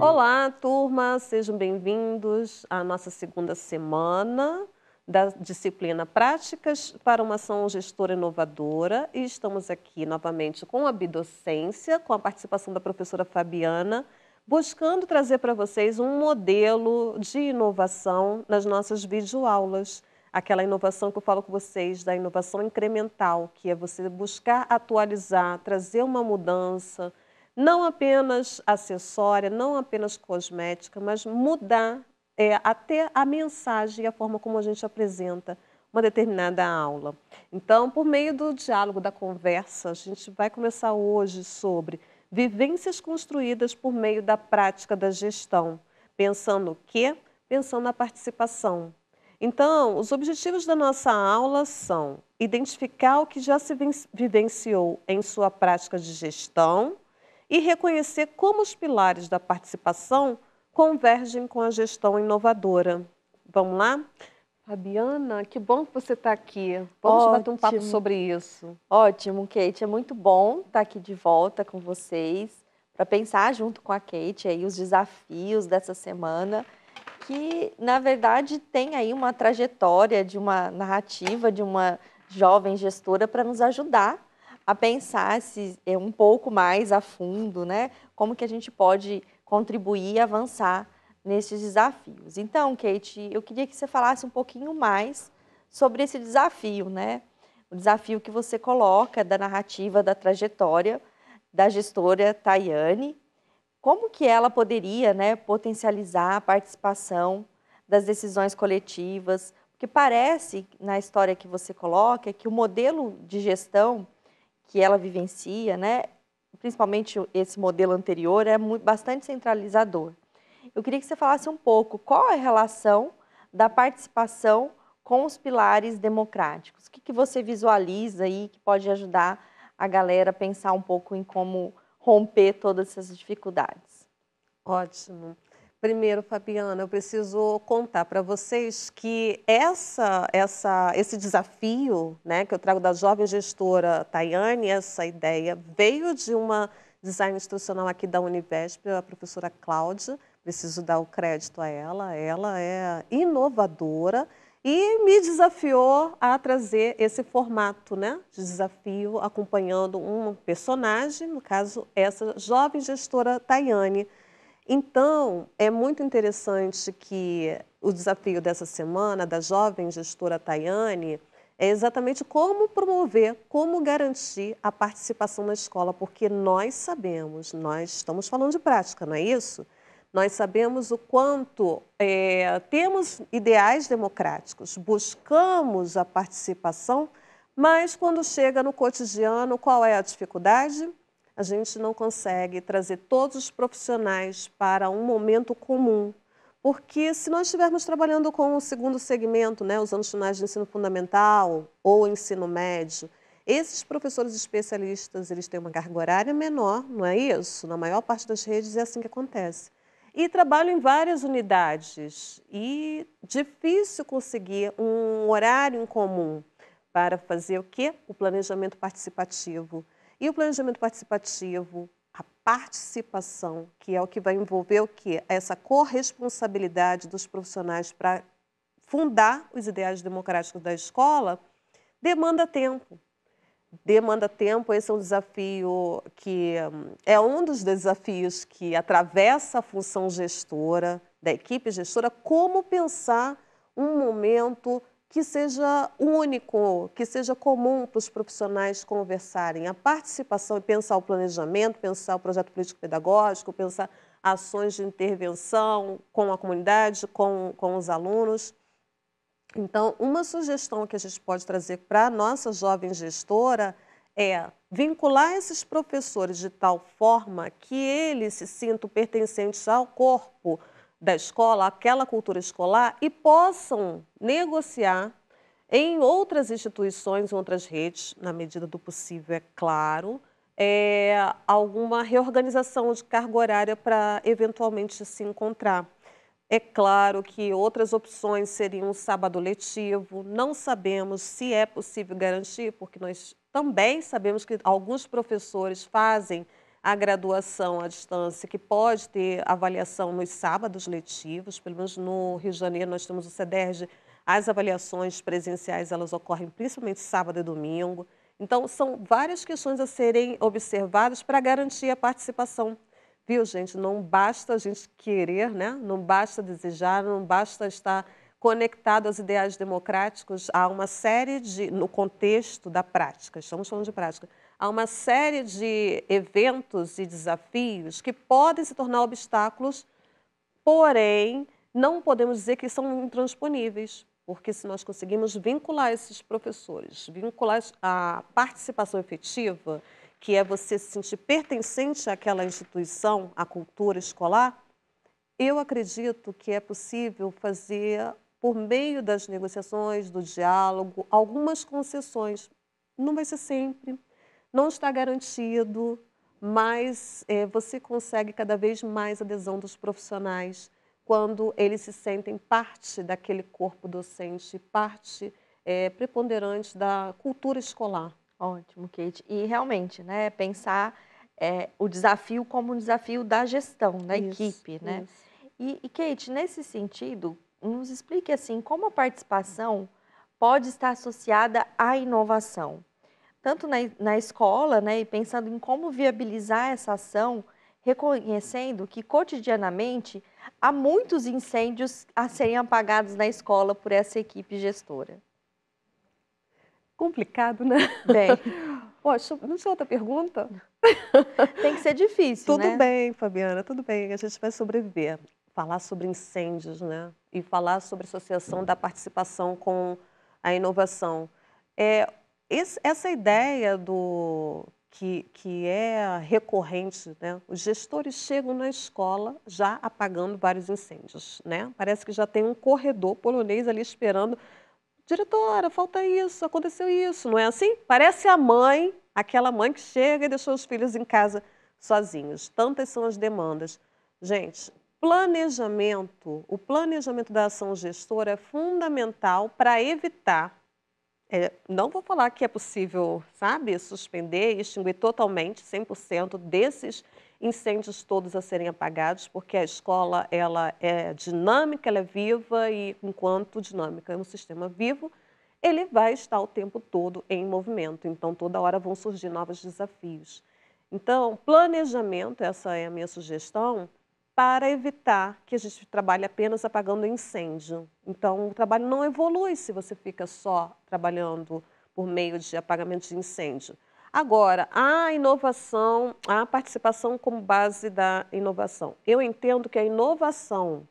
Olá, turma, sejam bem-vindos à nossa segunda semana da disciplina Práticas para uma Ação Gestora Inovadora. E estamos aqui novamente com a Bidocência, com a participação da professora Fabiana, buscando trazer para vocês um modelo de inovação nas nossas videoaulas. Aquela inovação que eu falo com vocês, da inovação incremental, que é você buscar atualizar, trazer uma mudança, não apenas acessória, não apenas cosmética, mas mudar até a mensagem e a forma como a gente apresenta uma determinada aula. Então, por meio do diálogo, da conversa, a gente vai começar hoje sobre vivências construídas por meio da prática da gestão. Pensando o quê? Pensando na participação. Então, os objetivos da nossa aula são identificar o que já se vivenciou em sua prática de gestão e reconhecer como os pilares da participação convergem com a gestão inovadora. Vamos lá? Fabiana, que bom que você está aqui. Vamos bater um papo Ótimo, sobre isso. ótimo, Kate. É muito bom estar aqui de volta com vocês para pensar junto com a Kate aí os desafios dessa semana, que na verdade tem aí uma trajetória de uma narrativa de uma jovem gestora para nos ajudar a pensar um pouco mais a fundo, né? Como que a gente pode contribuir e avançar nesses desafios. Então, Kate, eu queria que você falasse um pouquinho mais sobre esse desafio, né? O desafio que você coloca da narrativa, da trajetória da gestora Tayane, como que ela poderia, né, potencializar a participação das decisões coletivas, porque parece, na história que você coloca, que o modelo de gestão que ela vivencia, né, principalmente esse modelo anterior, é bastante centralizador. Eu queria que você falasse um pouco qual é a relação da participação com os pilares democráticos. O que você visualiza aí que pode ajudar a galera a pensar um pouco em como romper todas essas dificuldades? Ótimo. Primeiro, Fabiana, eu preciso contar para vocês que esse desafio, né, que eu trago da jovem gestora Tayane, essa ideia veio de uma design instrucional aqui da Univesp, a professora Cláudia, preciso dar o crédito a ela é inovadora e me desafiou a trazer esse formato, né, de desafio acompanhando um personagem, no caso, essa jovem gestora Tayane. Então, é muito interessante que o desafio dessa semana, da jovem gestora Tayane, é exatamente como promover, como garantir a participação na escola, porque nós sabemos, nós estamos falando de prática, não é isso? Nós sabemos o quanto temos ideais democráticos, buscamos a participação, mas quando chega no cotidiano, qual é a dificuldade? A gente não consegue trazer todos os profissionais para um momento comum. Porque se nós estivermos trabalhando com o segundo segmento, né, os anos finais de ensino fundamental ou ensino médio, esses professores especialistas, eles têm uma carga horária menor, não é isso? Na maior parte das redes é assim que acontece. E trabalham em várias unidades e difícil conseguir um horário em comum para fazer o quê? O planejamento participativo. E o planejamento participativo, a participação, que é o que vai envolver o quê? Essa corresponsabilidade dos profissionais para fundar os ideais democráticos da escola, demanda tempo. Demanda tempo, esse é um desafio que é um dos desafios que atravessa a função gestora, da equipe gestora, como pensar um momento que seja único, que seja comum para os profissionais conversarem. A participação e pensar o planejamento, pensar o projeto político-pedagógico, pensar ações de intervenção com a comunidade, com os alunos. Então, uma sugestão que a gente pode trazer para a nossa jovem gestora é vincular esses professores de tal forma que eles se sintam pertencentes ao corpo da escola, àquela cultura escolar, e possam negociar em outras instituições, em outras redes, na medida do possível, é claro, alguma reorganização de carga horária para eventualmente se encontrar. É claro que outras opções seriam um sábado letivo. Não sabemos se é possível garantir, porque nós também sabemos que alguns professores fazem a graduação à distância, que pode ter avaliação nos sábados letivos. Pelo menos no Rio de Janeiro nós temos o CEDERJ, as avaliações presenciais elas ocorrem principalmente sábado e domingo. Então são várias questões a serem observadas para garantir a participação. Viu, gente? Não basta a gente querer, né? Não basta desejar, não basta estar conectado aos ideais democráticos. Há uma série de, no contexto da prática, estamos falando de prática, há uma série de eventos e desafios que podem se tornar obstáculos, porém, não podemos dizer que são intransponíveis, porque se nós conseguimos vincular esses professores, vincular a participação efetiva, que é você se sentir pertencente àquela instituição, à cultura escolar, eu acredito que é possível fazer, por meio das negociações, do diálogo, algumas concessões. Não vai ser sempre, não está garantido, mas você consegue cada vez mais adesão dos profissionais quando eles se sentem parte daquele corpo docente, parte preponderante da cultura escolar. Ótimo, Kate. E realmente, né, pensar o desafio como um desafio da gestão, da Isso, equipe, né? isso. E, Kate, nesse sentido, nos explique assim, como a participação pode estar associada à inovação, tanto na escola, né, e pensando em como viabilizar essa ação, reconhecendo que cotidianamente há muitos incêndios a serem apagados na escola por essa equipe gestora. Complicado, né? Bem, Poxa, não tinha outra pergunta? tem que ser difícil, Tudo né? bem, Fabiana, tudo bem, a gente vai sobreviver. Falar sobre incêndios, né? E falar sobre associação da participação com a inovação. Essa ideia que é recorrente, né? Os gestores chegam na escola já apagando vários incêndios, né? Parece que já tem um corredor polonês ali esperando. Diretora, falta isso, aconteceu isso, não é assim? Parece a mãe, aquela mãe que chega e deixou os filhos em casa sozinhos. Tantas são as demandas. Gente, o planejamento da ação gestora é fundamental para evitar, não vou falar que é possível, sabe, suspender e extinguir totalmente, 100% desses incêndios todos a serem apagados, porque a escola ela é dinâmica, ela é viva e, enquanto dinâmica é um sistema vivo, ele vai estar o tempo todo em movimento. Então, toda hora vão surgir novos desafios. Então, planejamento, essa é a minha sugestão, para evitar que a gente trabalhe apenas apagando incêndio. Então, o trabalho não evolui se você fica só trabalhando por meio de apagamento de incêndio. Agora, a inovação, a participação como base da inovação. Eu entendo que a inovação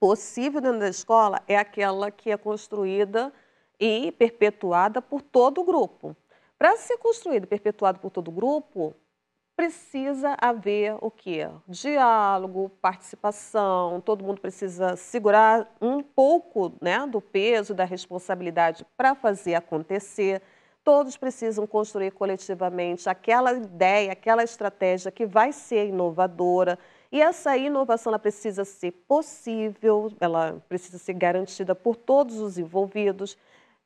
possível dentro da escola é aquela que é construída e perpetuada por todo o grupo. Para ser construído e perpetuado por todo o grupo, precisa haver o quê? Diálogo, participação, todo mundo precisa segurar um pouco, né, do peso, da responsabilidade para fazer acontecer. Todos precisam construir coletivamente aquela ideia, aquela estratégia que vai ser inovadora. E essa inovação ela precisa ser possível, ela precisa ser garantida por todos os envolvidos.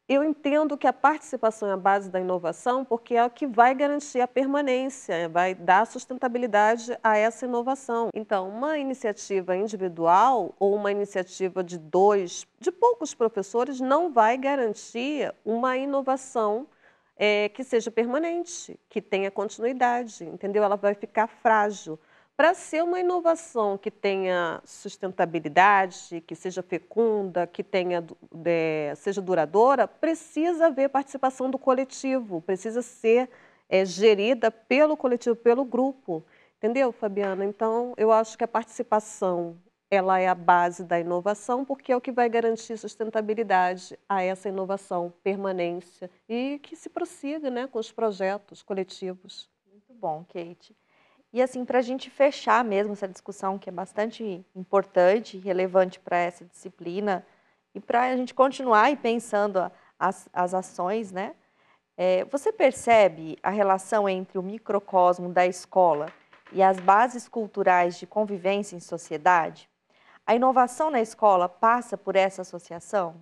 Eu entendo que a participação é a base da inovação, porque é o que vai garantir a permanência, vai dar sustentabilidade a essa inovação. Então, uma iniciativa individual ou uma iniciativa de poucos professores, não vai garantir uma inovação que seja permanente, que tenha continuidade, entendeu? Ela vai ficar frágil. Para ser uma inovação que tenha sustentabilidade, que seja fecunda, que seja duradoura, precisa haver participação do coletivo, precisa ser gerida pelo coletivo, pelo grupo. Entendeu, Fabiana? Então, eu acho que a participação ela é a base da inovação, porque é o que vai garantir sustentabilidade a essa inovação, permanência e que se prossiga, né, com os projetos coletivos. Muito bom, Kate. E assim, para a gente fechar mesmo essa discussão, que é bastante importante e relevante para essa disciplina, e para a gente continuar aí pensando as ações, né? Você percebe a relação entre o microcosmo da escola e as bases culturais de convivência em sociedade? A inovação na escola passa por essa associação?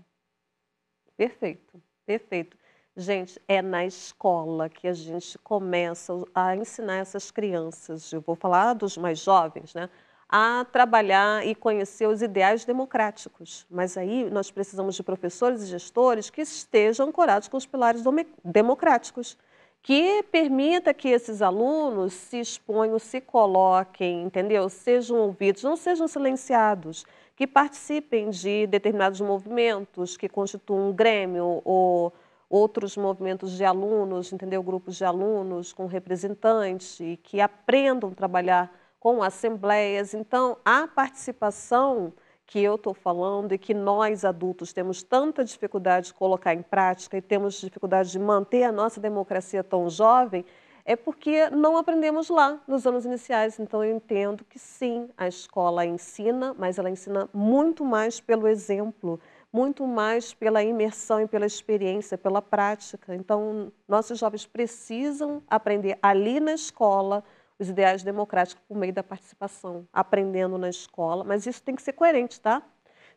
Perfeito, perfeito. Gente, é na escola que a gente começa a ensinar essas crianças, eu vou falar dos mais jovens, né, a trabalhar e conhecer os ideais democráticos. Mas aí nós precisamos de professores e gestores que estejam ancorados com os pilares democráticos, que permita que esses alunos se exponham, se coloquem, entendeu? Sejam ouvidos, não sejam silenciados, que participem de determinados movimentos, que constituam um grêmio ou outros movimentos de alunos, entendeu? Grupos de alunos com representantes e que aprendam a trabalhar com assembleias. Então, a participação que eu estou falando e que nós adultos temos tanta dificuldade de colocar em prática e temos dificuldade de manter a nossa democracia tão jovem, é porque não aprendemos lá nos anos iniciais. Então, eu entendo que sim, a escola ensina, mas ela ensina muito mais pelo exemplo, muito mais pela imersão e pela experiência, pela prática. Então, nossos jovens precisam aprender ali na escola os ideais democráticos por meio da participação, aprendendo na escola, mas isso tem que ser coerente, tá?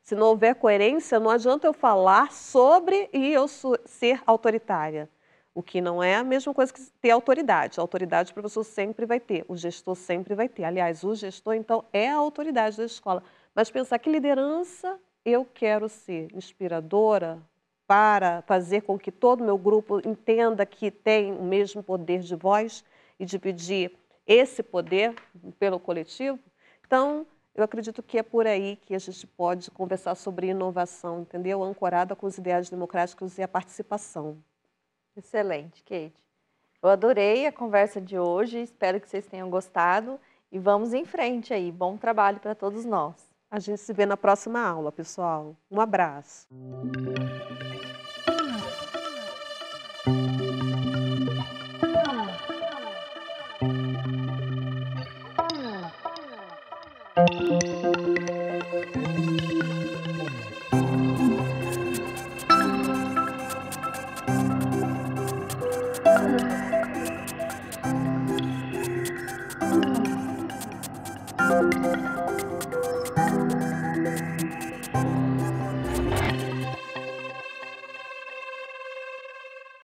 Se não houver coerência, não adianta eu falar sobre e eu ser autoritária. O que não é a mesma coisa que ter autoridade. A autoridade o professor sempre vai ter, o gestor sempre vai ter. Aliás, o gestor, então, é a autoridade da escola. Mas pensar que liderança eu quero ser inspiradora para fazer com que todo o meu grupo entenda que tem o mesmo poder de voz e de pedir esse poder pelo coletivo. Então, eu acredito que é por aí que a gente pode conversar sobre inovação, entendeu? Ancorada com os ideais democráticos e a participação. Excelente, Kate. Eu adorei a conversa de hoje, espero que vocês tenham gostado e vamos em frente aí. Bom trabalho para todos nós. A gente se vê na próxima aula, pessoal. Um abraço.